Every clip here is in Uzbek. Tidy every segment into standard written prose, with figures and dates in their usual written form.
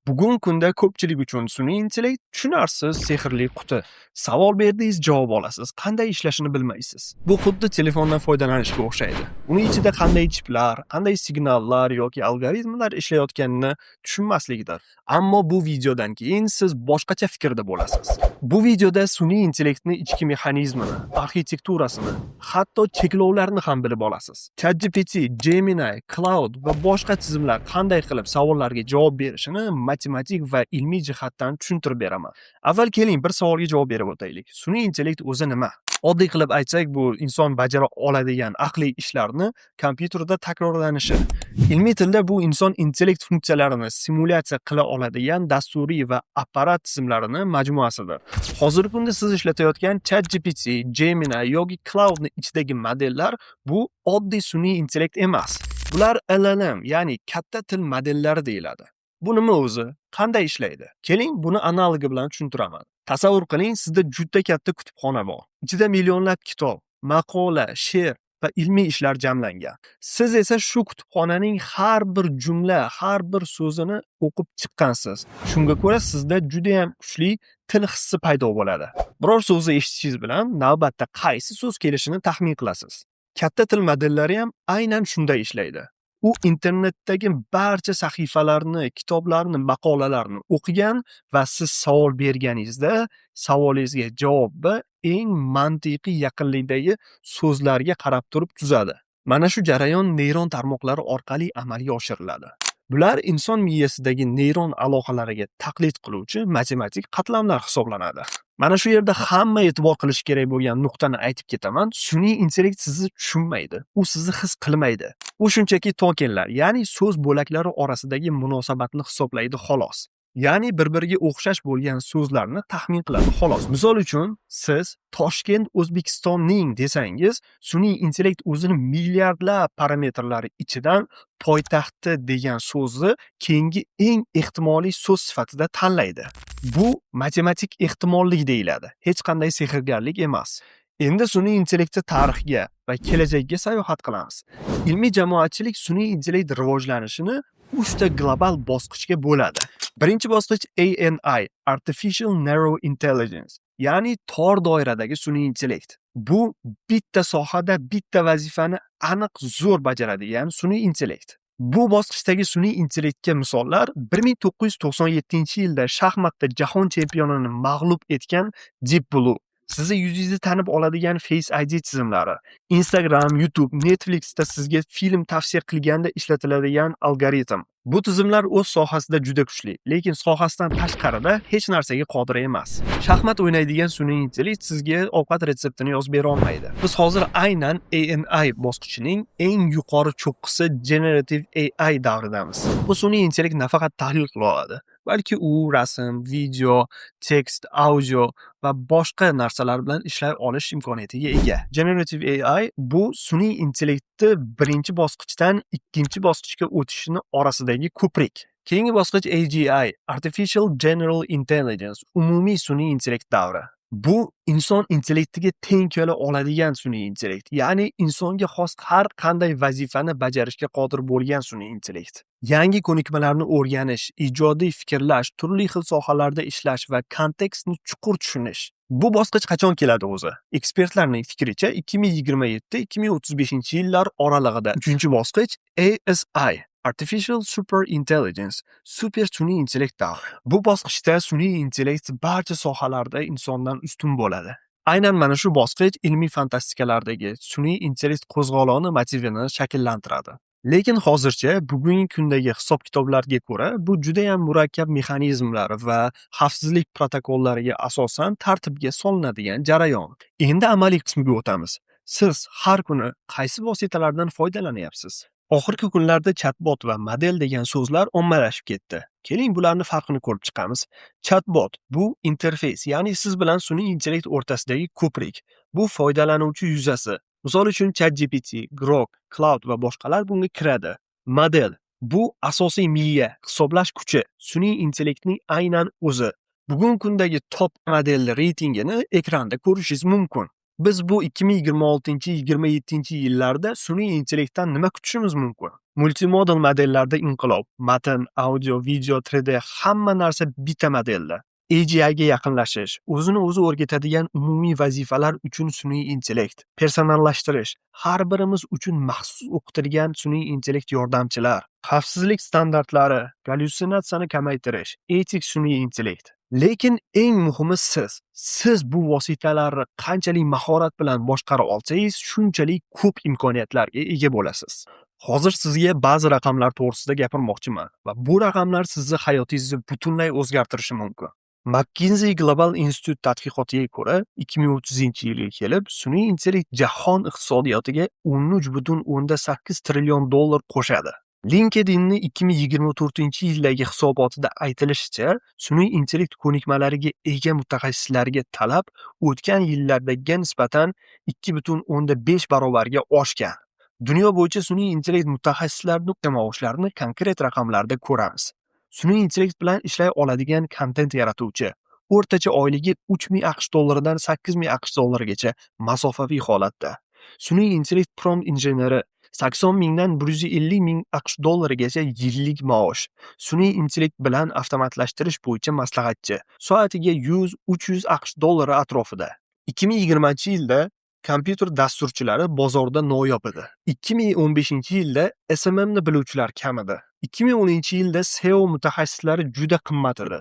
Bugungi kunda ko'pchilik uchun sun'iy intellekt tushunarsiz sehrli quti. Savol berdingiz, javob olasiz. Qanday ishlashini bilmaysiz. Bu xuddi telefondan foydalanishga o'xshaydi. Uning ichida qanday chiplar, qanday signallar yoki algoritmlar ishlayotganini tushunmaslikdir. Ammo bu videodan keyin siz boshqacha fikrda bo'lasiz. Bu videoda sun'iy intellektning ichki mexanizmini, arxitekturasini, hatto cheklovlarini ham bilib olasiz. ChatGPT, Gemini, Cloud va boshqa tizimlar qanday qilib savollarga javob berishini matematik va ilmiy jihatdan tushuntirib beraman. Avval keling bir savolga javob berib o'taylik. Sun'iy intellekt o'zi nima? Oddiy qilib aytsak, bu inson bajara oladigan aqliy ishlarni kompyuterda takrorlanishi. Ilmiy tilda bu inson intellekt funksiyalarini simulyatsiya qila oladigan dasturiy va apparat tizimlarini majmuasidir. Hozirgi kunda siz ishlatayotgan ChatGPT, Gemini yoki Cloudning ichidagi modellar bu oddiy sun'iy intellekt emas. Bular LLM, ya'ni katta til modellari deyiladi. Bu nima o'zi? Qanday ishlaydi? Keling, buni analogi bilan tushuntiraman. Tasavvur qiling, sizda juda katta kutubxona bor. Ichida millionlab kitob, maqola, she'r va ilmiy ishlar jamlangan. Siz esa shu kutubxonaning har bir jumla, har bir so'zini o'qib chiqqansiz. Shunga ko'ra sizda juda ham kuchli til hissi paydo bo'ladi. Biror so'zni eshitishingiz bilan navbatda qaysi so'z kelishini taxmin qilasiz. Katta til modellari ham aynan shunday ishlaydi. U internetdagi barcha sahifalarni, kitoblarni, maqolalarni o'qigan va siz savol berganingizda savolingizga javobni eng mantiqiy yaqinlikdagi so'zlarga qarab turib tuzadi. Mana shu jarayon neyron tarmoqlari orqali amalga oshiriladi. Bular inson miyasidagi neyron aloqalariga taqlid qiluvchi matematik qatlamlar hisoblanadi. Mana shu yerda hamma e'tibor qilish kerak bo'lgan nuqtani aytib ketaman. Sun'iy intellekt sizni tushunmaydi. U sizni his qilmaydi. U shunchaki tokenlar, ya'ni so'z bo'laklari orasidagi munosabatni hisoblaydi xolos. Ya'ni bir-biriga o'xshash bo'lgan so'zlarni taxmin qiladi xolos. Misol uchun, siz Toshkent O'zbekistonning desangiz, sun'iy intellekt o'zini milliardlab parametrlari ichidan poytaxti degan so'zni keyingi eng ehtimoliy so'z sifatida tanlaydi. Bu matematik ehtimollik deyiladi. Hech qanday sehrgarlik emas. Endi sun'iy intellektni tarixga va kelajakka sayohat qilamiz. Ilmiy jamoatchilik sun'iy intellekt rivojlanishini 3 ta global bosqichga bo'ladi. Birinchi bosqich ANI, Artificial Narrow Intelligence, ya'ni tor doiradagi sun'iy intellekt. Bu bitta sohada bitta vazifani aniq zo'r bajaradigan sun'iy intellekt. Bu bosqichdagi sun'iy intellektga misollar 1997-yilda shaxmatda jahon chempionini mag'lub etgan Deep Blue, sizni yuzingizni tanib oladigan Face ID tizimlari, Instagram, YouTube, Netflixda sizga film tavsiya qilganda ishlatiladigan algoritm. Bu tizimlar o'z sohasida juda kuchli, lekin sohasidan tashqarida hech narsaga qodir emas. Shaxmat o'ynaydigan sun'iy intellekt sizga ovqat retseptini yozib bera olmaydi. Biz hozir aynan ANI bosqichining eng yuqori cho'qqisi Generative AI davridamiz. Bu sun'iy intellekt nafaqat tahlil qila oladi, balki u rasm, video, tekst, audio va boshqa narsalar bilan ishlay olish imkoniyatiga ega. Generative AI bu sun'iy intellektni birinchi bosqichdan ikkinchi bosqichga o'tishini orasidagi ko'prik. Keyingi bosqich AGI, Artificial General Intelligence, umumiy sun'iy intellekt davri. Bu inson intellektiga teng kela oladigan sun'iy intellekt, ya'ni insonga xos har qanday vazifani bajarishga qodir bo'lgan sun'iy intellekt. Yangi ko'nikmalarni o'rganish, ijodiy fikrlash, turli xil sohalarda ishlash va kontekstni chuqur tushunish. Bu bosqich qachon keladi o'zi? Ekspertlarning fikricha 2027-2035-yillar oralig'ida. 3-bosqich ASI, Artificial Super Intelligence, super sun'iy intellekt davri. Bu bosqichda sun'iy intellekt barcha sohalarda insondan ustun bo'ladi. Aynan mana shu bosqich ilmiy fantastikalardagi sun'iy intellekt qo'zg'oloni motivini shakllantiradi. Lekin hozircha bugungi kundagi hisob-kitoblarga ko'ra bu juda ham murakkab mexanizmlar va xavfsizlik protokollariga asosan tartibga solinadigan jarayon. Endi amaliy qismiga o'tamiz. Siz har kuni qaysi vositalardan foydalanyapsiz? Oxirgi kunlarda chatbot va model degan so'zlar ommalashib ketdi. Keling, bularning farqini ko'rib chiqamiz. Chatbot bu interfeys, ya'ni siz bilan sun'iy intellekt o'rtasidagi ko'prik. Bu foydalanuvchi yuzasi. Misol uchun ChatGPT, Grok, Cloud va boshqalar bunga kiradi. Model bu asosiy miya, hisoblash kuchi, sun'iy intellektning aynan o'zi. Bugungi kundagi top model reytingini ekranda ko'rishingiz mumkin. Biz bu 2026-27 yillarda sun'iy intellektdan nima kutishimiz mumkin? Multimodal modellarda inqilob. Matn, audio, video, 3D hamma narsa bitta modelda. AGIga yaqinlashish, o'zini o'zi o'rgatadigan umumiy vazifalar uchun sun'iy intellekt, personallashtirish, har birimiz uchun maxsus o'qitilgan sun'iy intellekt yordamchilar, xavfsizlik standartlari, gallyutsinatsiyani kamaytirish, etik sun'iy intellekt. Lekin eng muhimi siz bu vositalarni qanchalik mahorat bilan boshqara olsangiz, shunchalik ko'p imkoniyatlarga ega bo'lasiz. Hozir sizga ba'zi raqamlar to'g'risida gapirmoqchiman va bu raqamlar sizni hayotingizni butunlay o'zgartirishi mumkin. McKinsey Global Institute tadqiqotiga ko'ra, 2030-yilga kelib, sun'iy intellekt jahon iqtisodiyotiga 13,8 trillion dollar qo'shadi. LinkedIn'ni 2024-yildagi hisobotida aytilishicha, sun'iy intellekt ko'nikmalariga ega mutaxassislarga talab o'tgan yillardagiga nisbatan 2,5 barobarga oshgan. Dunyo bo'yicha sun'iy intellekt mutaxassislarining maoshlarini konkret raqamlarda ko'ramiz. Sun'iy intellekt bilan ishlay oladigan kontent yaratuvchi o'rtacha oyligi 3000 AQSh dollaridan 8000 AQSh dollarigacha masofaviy holatda. Sun'iy intellekt prompt injeneri 80 mingdan 150 ming AQSh dollarigacha yillik maosh. Sun'iy intellekt bilan avtomatlashtirish bo'yicha maslahatchi soatiga 100-300 AQSh dollari atrofida. 2020-yilda kompyuter dasturchilari bozorda noyob edi. 2015-yilda SMMni biluvchilar kam edi. 2010-yilda SEO mutaxassislari juda qimmat edi.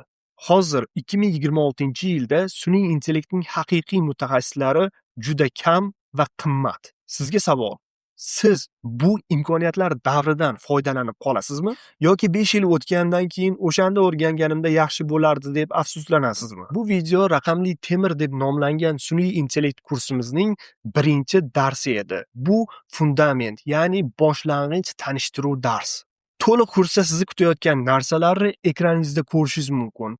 Hozir 2026-yilda sun'iy intellektning haqiqiy mutaxassislari juda kam va qimmat. Sizga savol: siz bu imkoniyatlar davridan foydalanib qolasizmi? Yoki 5 yil o'tgandan keyin o'shanda o'rganganimda yaxshi bo'lardi deb afsuslanasizmi? Bu video raqamli temir deb nomlangan sun'iy intellekt kursimizning birinchi darsi edi. Bu fundament, ya'ni boshlang'ich tanishtiruv dars. To'liq kursda sizni kutayotgan narsalarni ekraningizda ko'rishingiz mumkin.